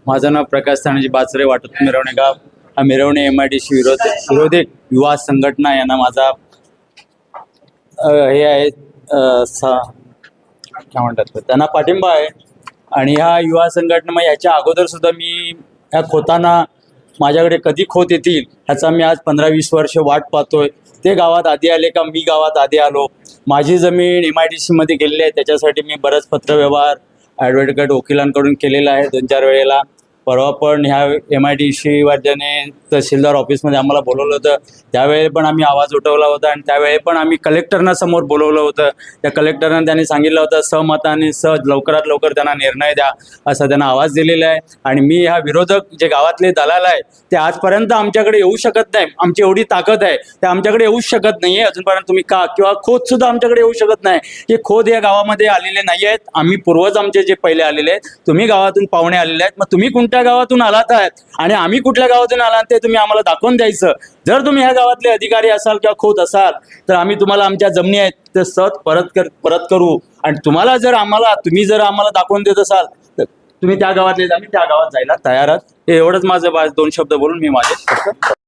माझं नाव प्रकाश तानाजी बाचरे. वाटत मिरवणे गाव. हा मिरवणे MIDC विरोधी युवा संघटना यांना माझा हे आहे काय म्हणतात त्यांना पाठिंबा आहे. आणि ह्या युवा संघटना ह्याच्या अगोदर सुद्धा मी ह्या खोतांना माझ्याकडे कधी खोत येतील ह्याचा मी आज 15-20 वर्ष वाट पाहतोय. ते गावात आधी आले का मी गावात आधी आलो. माझी जमीन MIDC मध्ये गेलेली आहे. त्याच्यासाठी मी बरंच पत्रव्यवहार ॲडव्होकेट वकिलांकडून केलेला आहे 2-4 वेळेला. परवा पण ह्या MIDC वाद्याने तहसीलदार ऑफिसमध्ये आम्हाला बोलवलं होतं. त्यावेळी पण आम्ही आवाज उठवला होता आणि त्यावेळी पण आम्ही कलेक्टरना समोर बोलवलं होतं. त्या कलेक्टरनं त्यांनी सांगितलं होतं सहमताने लवकरात लवकर त्यांना निर्णय द्या असा त्यांना आवाज दिलेला आहे. आणि मी ह्या विरोधक जे गावातले दलाल आहे ते आजपर्यंत आमच्याकडे येऊ शकत नाही. आमची एवढी ताकद आहे ते आमच्याकडे येऊ शकत नाही आहे अजूनपर्यंत. तुम्ही का किंवा खोदसुद्धा आमच्याकडे येऊ शकत नाही. हे खोद या गावामध्ये आलेले नाही आहेत. आम्ही पूर्वज आमचे जे पहिले आलेले आहेत. तुम्ही गावातून पाहुणे आलेले आहेत. मग तुम्ही कोणत्या गावातून आलात आहेत आणि आम्ही कुठल्या गावातून आलात ते तुम्ही आम्हाला दाखवून द्यायचं. जर तुम्ही ह्या गावातले अधिकारी असाल किंवा खोत असाल तर आम्ही तुम्हाला आमच्या जमिनी आहेत ते सहज परत करू. आणि तुम्ही जर आम्हाला दाखवून देत असाल तर तुम्ही त्या गावातले आम्ही त्या गावात जायला तयार आहात. हे एवढंच माझं 2 शब्द बोलून मी माझे